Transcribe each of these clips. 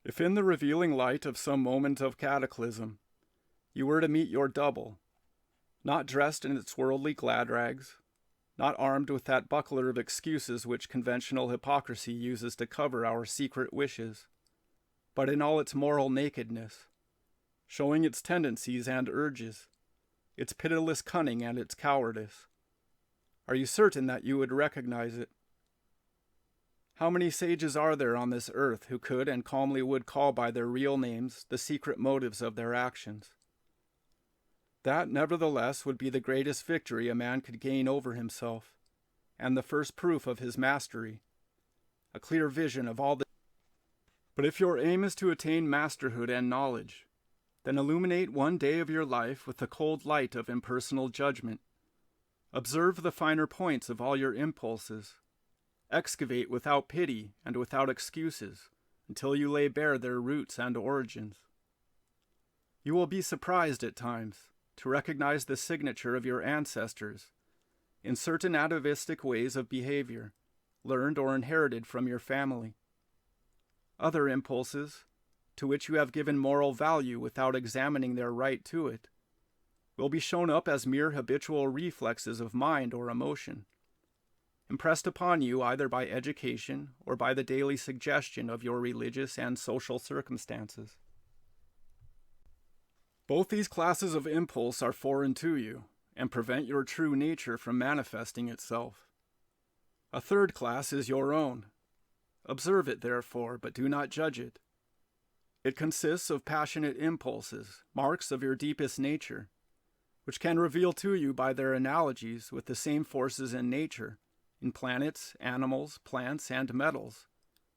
If in the revealing light of some moment of cataclysm, you were to meet your double, not dressed in its worldly glad rags, not armed with that buckler of excuses which conventional hypocrisy uses to cover our secret wishes, but in all its moral nakedness, showing its tendencies and urges, its pitiless cunning and its cowardice, are you certain that you would recognize it? How many sages are there on this earth who could and calmly would call by their real names the secret motives of their actions? That, nevertheless, would be the greatest victory a man could gain over himself, and the first proof of his mastery, a clear vision of all the... But if your aim is to attain masterhood and knowledge, then illuminate one day of your life with the cold light of impersonal judgment. Observe the finer points of all your impulses. Excavate without pity and without excuses until you lay bare their roots and origins. You will be surprised at times to recognize the signature of your ancestors in certain atavistic ways of behavior, learned or inherited from your family. Other impulses, to which you have given moral value without examining their right to it, will be shown up as mere habitual reflexes of mind or emotion, impressed upon you either by education or by the daily suggestion of your religious and social circumstances. Both these classes of impulse are foreign to you and prevent your true nature from manifesting itself. A third class is your own. Observe it, therefore, but do not judge it. It consists of passionate impulses, marks of your deepest nature, which can reveal to you by their analogies with the same forces in nature, in planets, animals, plants, and metals,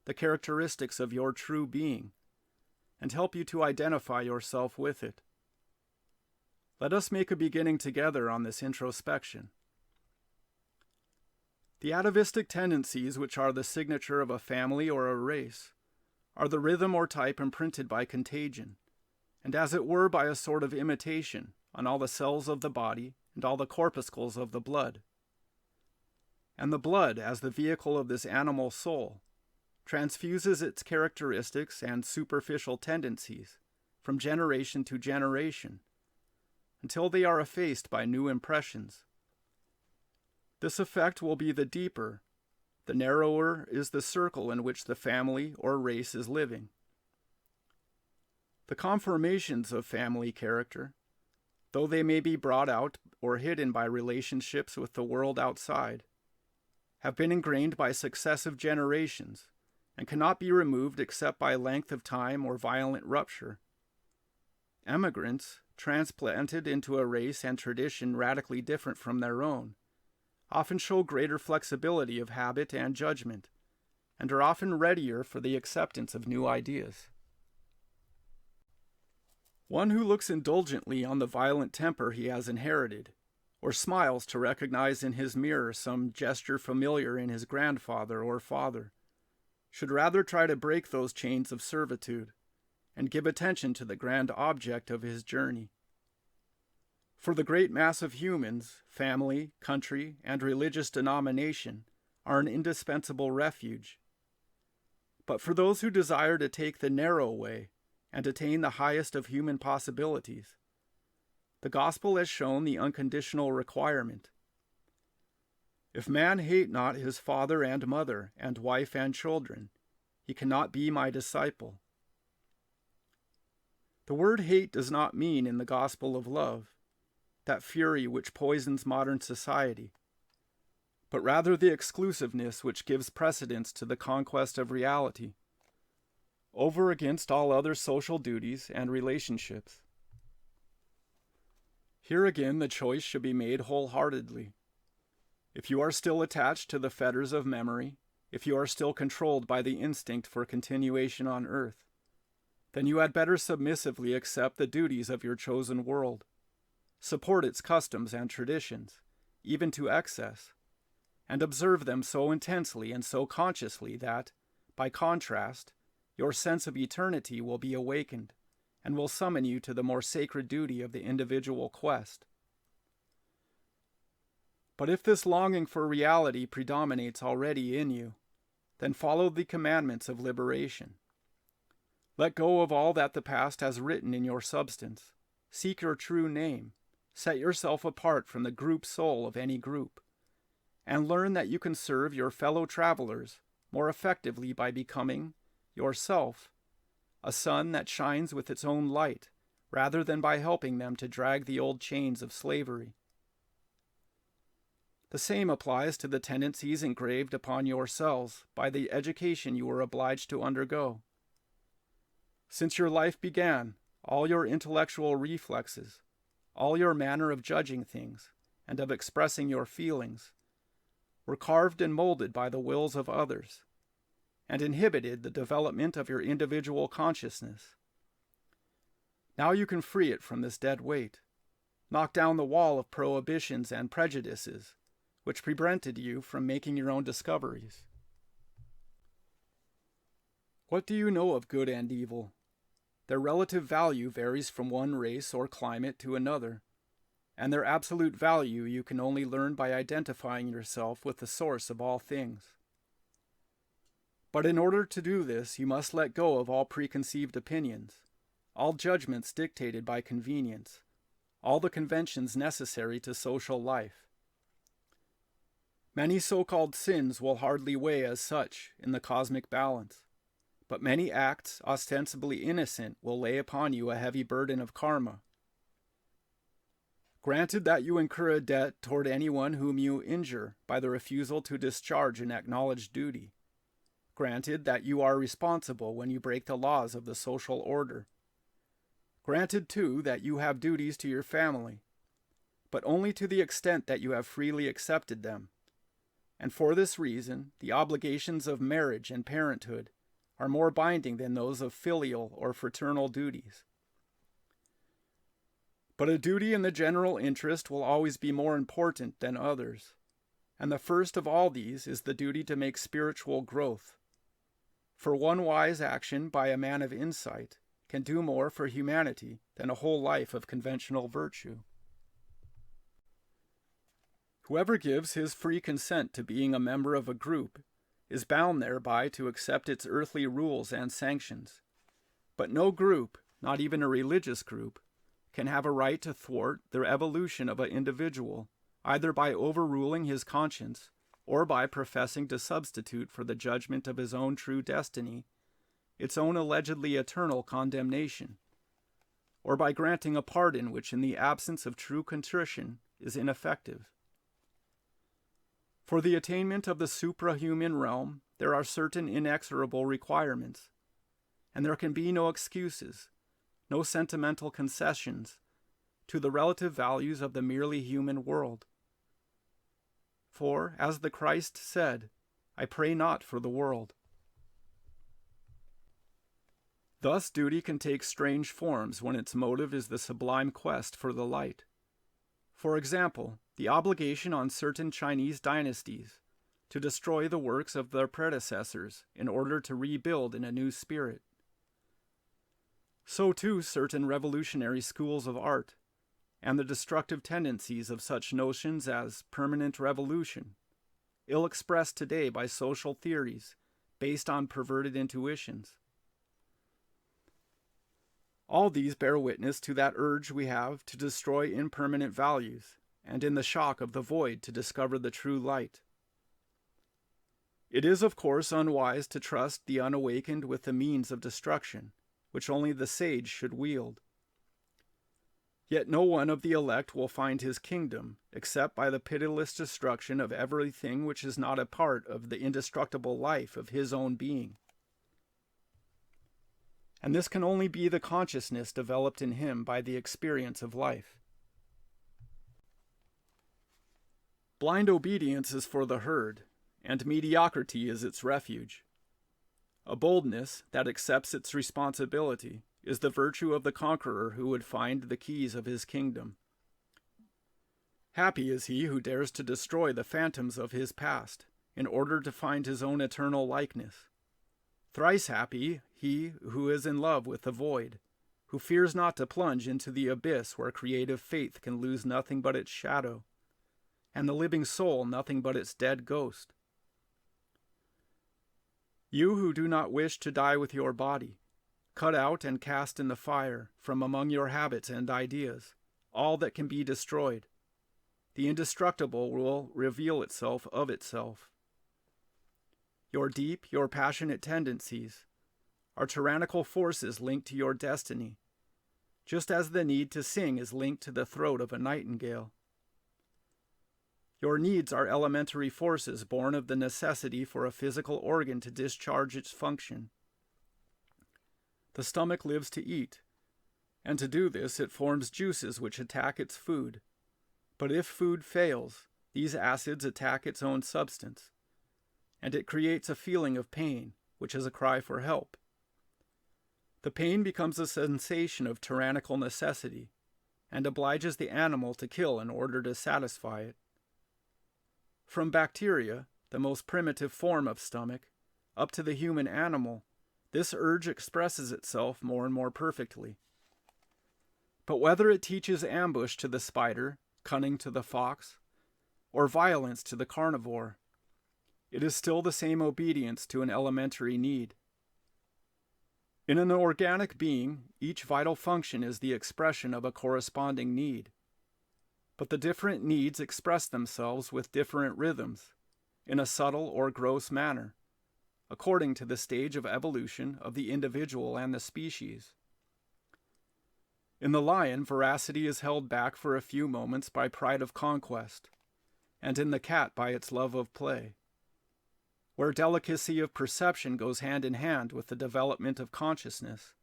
the characteristics of your true being, and help you to identify yourself with it. Let us make a beginning together on this introspection. The atavistic tendencies, which are the signature of a family or a race, are the rhythm or type imprinted by contagion, and as it were by a sort of imitation, on all the cells of the body and all the corpuscles of the blood. And the blood, as the vehicle of this animal soul, transfuses its characteristics and superficial tendencies from generation to generation, until they are effaced by new impressions. This effect will be the deeper, the narrower is the circle in which the family or race is living. The conformations of family character, though they may be brought out or hidden by relationships with the world outside, have been ingrained by successive generations and cannot be removed except by length of time or violent rupture. Emigrants, transplanted into a race and tradition radically different from their own, often show greater flexibility of habit and judgment, and are often readier for the acceptance of new ideas. One who looks indulgently on the violent temper he has inherited, or smiles to recognize in his mirror some gesture familiar in his grandfather or father, should rather try to break those chains of servitude and give attention to the grand object of his journey. For the great mass of humans, family, country, and religious denomination are an indispensable refuge. But for those who desire to take the narrow way and attain the highest of human possibilities, the gospel has shown the unconditional requirement. If man hate not his father and mother, and wife and children, he cannot be my disciple. The word hate does not mean in the gospel of love, that fury which poisons modern society, but rather the exclusiveness which gives precedence to the conquest of reality, over against all other social duties and relationships. Here again the choice should be made wholeheartedly. If you are still attached to the fetters of memory, if you are still controlled by the instinct for continuation on earth, then you had better submissively accept the duties of your chosen world, support its customs and traditions, even to excess, and observe them so intensely and so consciously that, by contrast, your sense of eternity will be awakened and will summon you to the more sacred duty of the individual quest. But if this longing for reality predominates already in you, then follow the commandments of liberation. Let go of all that the past has written in your substance. Seek your true name. Set yourself apart from the group soul of any group, and learn that you can serve your fellow travelers more effectively by becoming, yourself, a sun that shines with its own light, rather than by helping them to drag the old chains of slavery. The same applies to the tendencies engraved upon your cells by the education you were obliged to undergo. Since your life began, all your intellectual reflexes, all your manner of judging things and of expressing your feelings, were carved and molded by the wills of others, and inhibited the development of your individual consciousness. Now you can free it from this dead weight, knock down the wall of prohibitions and prejudices, which prevented you from making your own discoveries. What do you know of good and evil? Their relative value varies from one race or climate to another, and their absolute value you can only learn by identifying yourself with the source of all things. But in order to do this, you must let go of all preconceived opinions, all judgments dictated by convenience, all the conventions necessary to social life. Many so-called sins will hardly weigh as such in the cosmic balance, but many acts ostensibly innocent will lay upon you a heavy burden of karma. Granted that you incur a debt toward anyone whom you injure by the refusal to discharge an acknowledged duty. Granted that you are responsible when you break the laws of the social order. Granted, too, that you have duties to your family, but only to the extent that you have freely accepted them. And for this reason, the obligations of marriage and parenthood are more binding than those of filial or fraternal duties. But a duty in the general interest will always be more important than others, and the first of all these is the duty to make spiritual growth. For one wise action by a man of insight can do more for humanity than a whole life of conventional virtue. Whoever gives his free consent to being a member of a group is bound thereby to accept its earthly rules and sanctions. But no group, not even a religious group, can have a right to thwart the evolution of an individual, either by overruling his conscience or by professing to substitute for the judgment of his own true destiny its own allegedly eternal condemnation, or by granting a pardon which in the absence of true contrition is ineffective. For the attainment of the suprahuman realm, there are certain inexorable requirements, and there can be no excuses, no sentimental concessions to the relative values of the merely human world. For, as the Christ said, I pray not for the world. Thus duty can take strange forms when its motive is the sublime quest for the light. For example, the obligation on certain Chinese dynasties to destroy the works of their predecessors in order to rebuild in a new spirit. So too certain revolutionary schools of art, and the destructive tendencies of such notions as permanent revolution, ill expressed today by social theories based on perverted intuitions. All these bear witness to that urge we have to destroy impermanent values, and in the shock of the void to discover the true light. It is, of course, unwise to trust the unawakened with the means of destruction, which only the sage should wield. Yet no one of the elect will find his kingdom, except by the pitiless destruction of everything which is not a part of the indestructible life of his own being. And this can only be the consciousness developed in him by the experience of life. Blind obedience is for the herd, and mediocrity is its refuge. A boldness that accepts its responsibility is the virtue of the conqueror who would find the keys of his kingdom. Happy is he who dares to destroy the phantoms of his past in order to find his own eternal likeness. Thrice happy he who is in love with the void, who fears not to plunge into the abyss where creative faith can lose nothing but its shadow, and the living soul nothing but its dead ghost. You who do not wish to die with your body, cut out and cast in the fire from among your habits and ideas all that can be destroyed. The indestructible will reveal itself of itself. Your deep, your passionate tendencies are tyrannical forces linked to your destiny, just as the need to sing is linked to the throat of a nightingale. Your needs are elementary forces born of the necessity for a physical organ to discharge its function. The stomach lives to eat, and to do this it forms juices which attack its food. But if food fails, these acids attack its own substance, and it creates a feeling of pain, which is a cry for help. The pain becomes a sensation of tyrannical necessity, and obliges the animal to kill in order to satisfy it. From bacteria, the most primitive form of stomach, up to the human animal, this urge expresses itself more and more perfectly. But whether it teaches ambush to the spider, cunning to the fox, or violence to the carnivore, it is still the same obedience to an elementary need. In an organic being, each vital function is the expression of a corresponding need. But the different needs express themselves with different rhythms, in a subtle or gross manner, according to the stage of evolution of the individual and the species. In the lion, voracity is held back for a few moments by pride of conquest, and in the cat by its love of play. Where delicacy of perception goes hand in hand with the development of consciousness,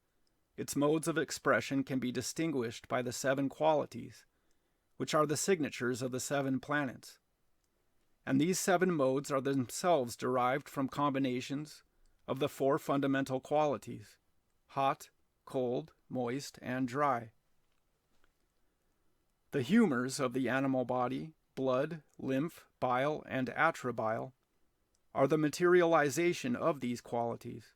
its modes of expression can be distinguished by the 7 qualities, which are the signatures of the 7 planets. And these 7 modes are themselves derived from combinations of the 4 fundamental qualities: hot, cold, moist, and dry. The humors of the animal body, blood, lymph, bile, and atrabile, are the materialization of these qualities,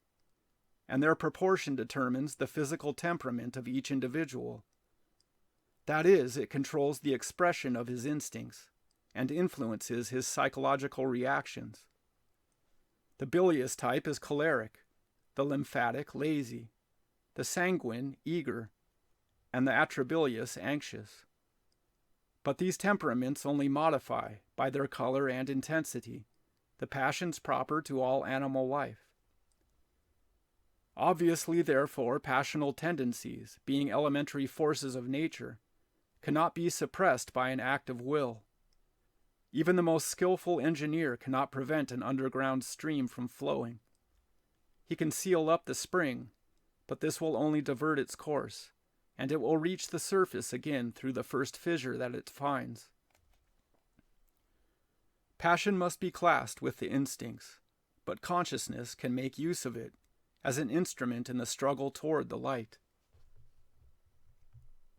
and their proportion determines the physical temperament of each individual. That is, it controls the expression of his instincts and influences his psychological reactions. The bilious type is choleric, the lymphatic lazy, the sanguine eager, and the atrabilious anxious. But these temperaments only modify, by their color and intensity, the passions proper to all animal life. Obviously, therefore, passional tendencies, being elementary forces of nature, cannot be suppressed by an act of will. Even the most skillful engineer cannot prevent an underground stream from flowing. He can seal up the spring, but this will only divert its course, and it will reach the surface again through the first fissure that it finds. Passion must be classed with the instincts, but consciousness can make use of it as an instrument in the struggle toward the light.